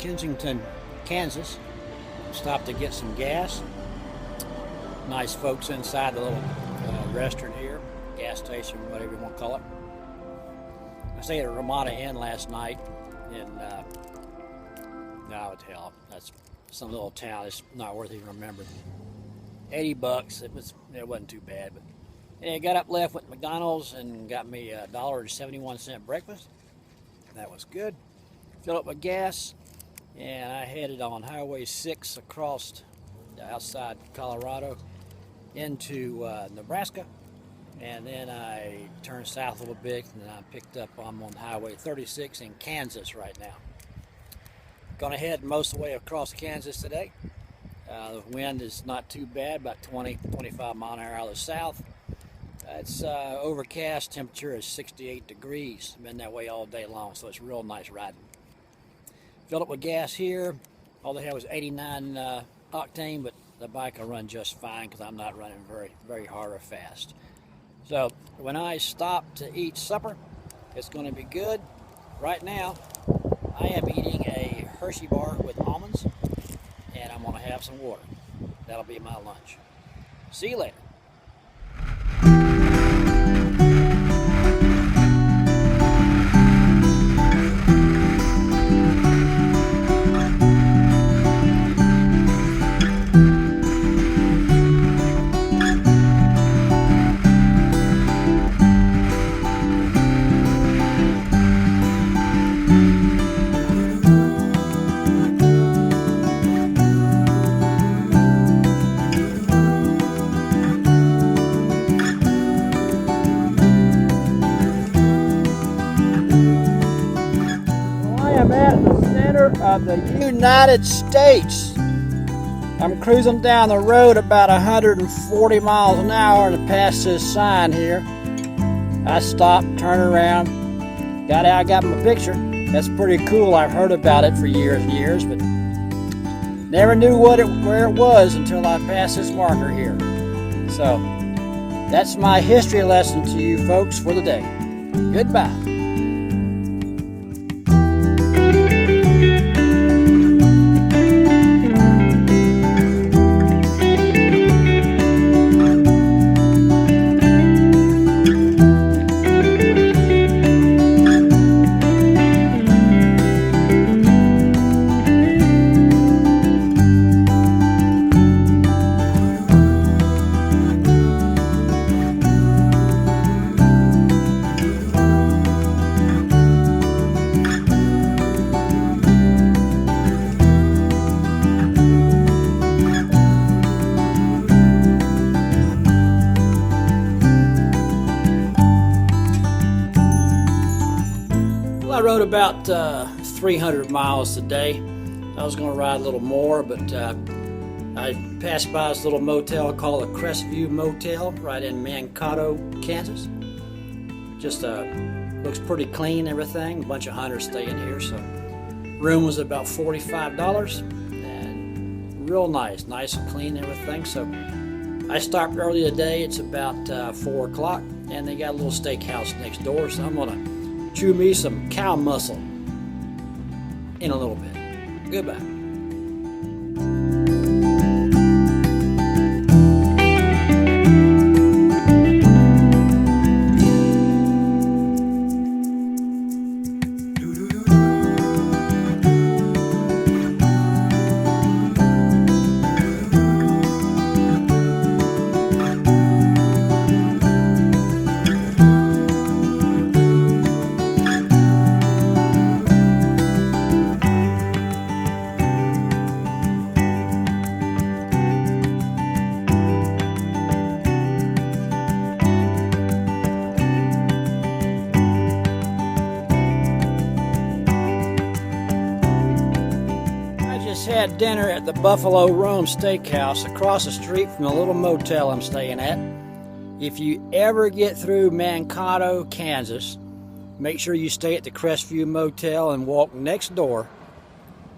Kensington, Kansas. Stopped to get some gas. Nice folks inside the little restaurant here, gas station, whatever you want to call it. I stayed at Ramada Inn last night in no, hell, that's some little town. It's not worth even remembering. $80. It wasn't too bad, but yeah, got up, left, went to McDonald's and got me a $1.71 breakfast. That was good. Filled up with gas, and I headed on Highway 6 across outside Colorado into Nebraska, and then I turned south a little bit, and I picked up. I'm on Highway 36 in Kansas right now. Gonna head most of the way across Kansas today. The wind is not too bad, about 20-25 mile an hour out of the south. It's overcast, temperature is 68 degrees. Been that way all day long, so it's real nice riding. Filled up with gas here. All they had was 89 octane, but the bike will run just fine because I'm not running very hard or fast. So when I stop to eat supper, it's going to be good. Right now, I am eating a Hershey bar with almonds, and I'm going to have some water. That'll be my lunch. See you later. Of the United States. I'm cruising down the road about 140 miles an hour and past this sign here. I stopped, turned around, got out, got my picture. That's pretty cool. I've heard about it for years and years, but never knew where it was until I passed this marker here. So that's my history lesson to you folks for the day. Goodbye. I rode about 300 miles today. I was going to ride a little more, but I passed by this little motel called the Crestview Motel right in Manado, Kansas. Just looks pretty clean, everything. A bunch of hunters stay in here, so room was about $45 and real nice and clean, everything. So I stopped early today. It's about 4 o'clock, and they got a little steakhouse next door, so I'm gonna chew me some cow muscle in a little bit. Goodbye. Had dinner at the Buffalo Rome Steakhouse across the street from the little motel I'm staying at. If you ever get through Manado, Kansas, make sure you stay at the Crestview Motel and walk next door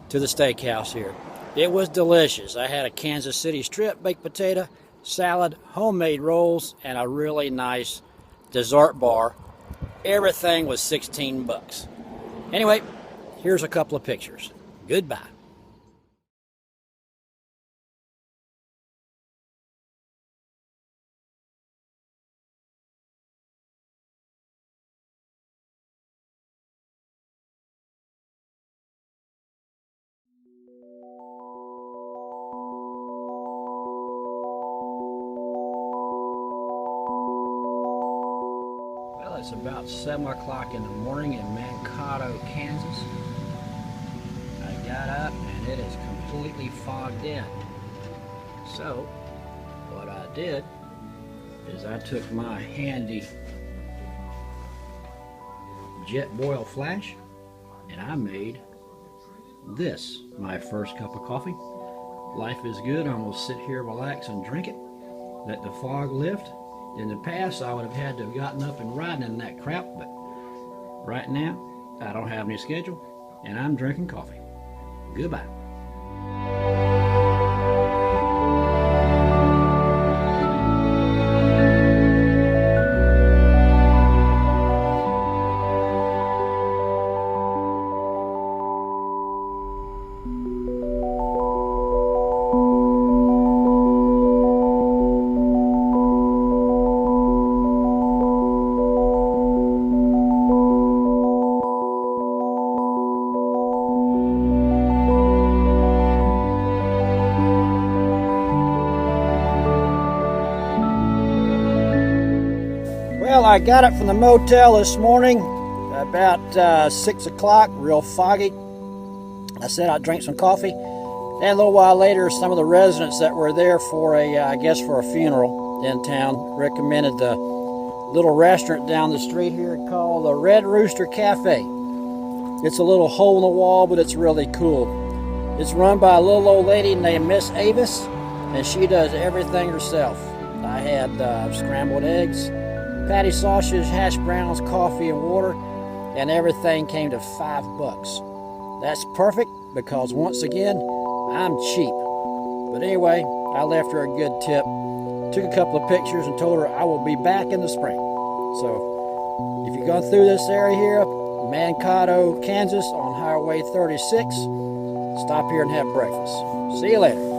to the steakhouse here. It was delicious. I had a Kansas City strip, baked potato, salad, homemade rolls, and a really nice dessert bar. Everything was $16. Anyway, here's a couple of pictures. Goodbye. Well, it's about 7 o'clock in the morning in Manado, Kansas. I got up and it is completely fogged in. So, what I did is I took my handy jet boil flash and I made this my first cup of coffee. Life is good. I'm gonna sit here, relax, and drink it. Let the fog lift. In the past, I would have had to have gotten up and riding in that crap, but right now, I don't have any schedule, and I'm drinking coffee. Goodbye. Well, I got it from the motel this morning about 6 o'clock, real foggy. I said I'd drink some coffee. And a little while later, some of the residents that were there for I guess for a funeral in town recommended the little restaurant down the street here called the Red Rooster Cafe. It's a little hole in the wall, but it's really cool. It's run by a little old lady named Miss Avis, and she does everything herself. I had scrambled eggs, patty sausage, hash browns, coffee, and water, and everything came to $5. That's perfect because, once again, I'm cheap. But anyway, I left her a good tip, took a couple of pictures, and told her I will be back in the spring. So, if you're going through this area here, Manado, Kansas, on Highway 36, stop here and have breakfast. See you later.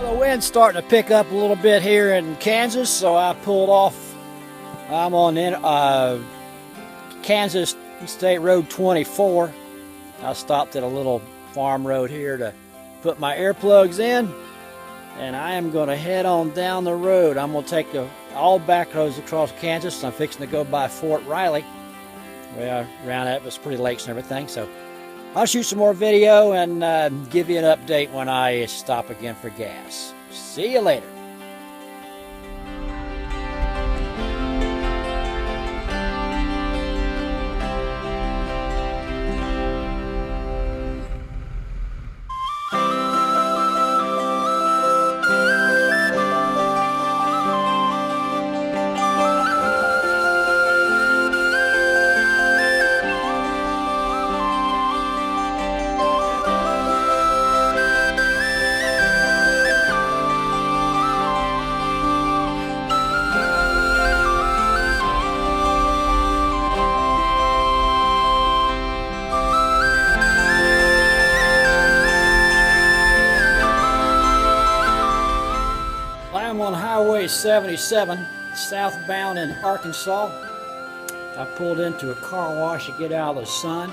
The wind's starting to pick up a little bit here in Kansas, so I pulled off. I'm on Kansas State Road 24. I stopped at a little farm road here to put my earplugs in, and I am going to head on down the road. I'm going to take all back roads across Kansas. I'm fixing to go by Fort Riley. Well, around that, it's pretty lakes and everything, so I'll shoot some more video and give you an update when I stop again for gas. See you later. I'm on Highway 77, southbound in Arkansas. I pulled into a car wash to get out of the sun.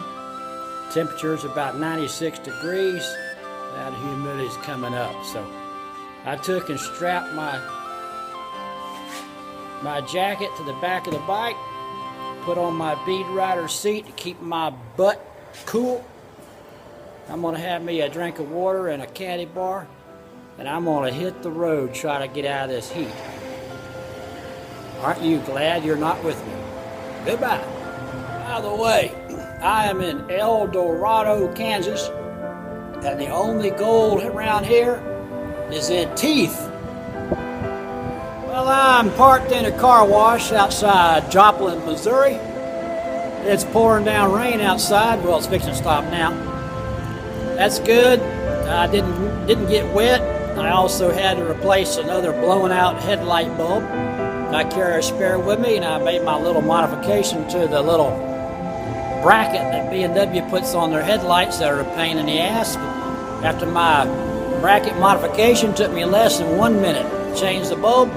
Temperature's about 96 degrees. That humidity's coming up. So I took and strapped my jacket to the back of the bike, put on my bead rider seat to keep my butt cool, I'm gonna have me a drink of water and a candy bar, and I'm gonna hit the road, try to get out of this heat. Aren't you glad you're not with me? Goodbye. By the way, I am in El Dorado, Kansas, and the only gold around here is in teeth. Well, I'm parked in a car wash outside Joplin, Missouri. It's pouring down rain outside. Well, it's fixing to stop now. That's good. I didn't get wet. I also had to replace another blown out headlight bulb. I carry a spare with me, and I made my little modification to the little bracket that B&W puts on their headlights that are a pain in the ass. After my bracket modification, took me less than 1 minute to change the bulb.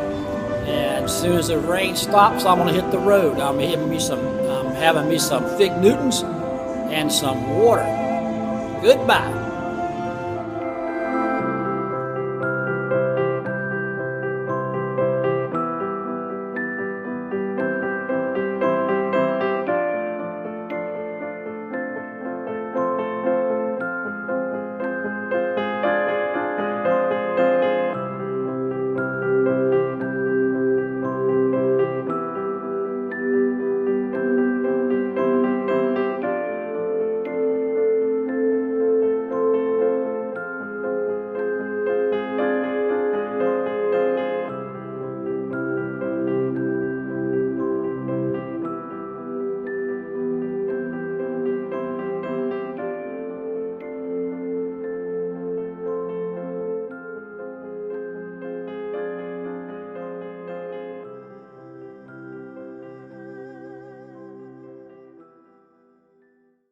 And as soon as the rain stops, I'm gonna hit the road. I'm having me some Fig Newtons and some water. Goodbye.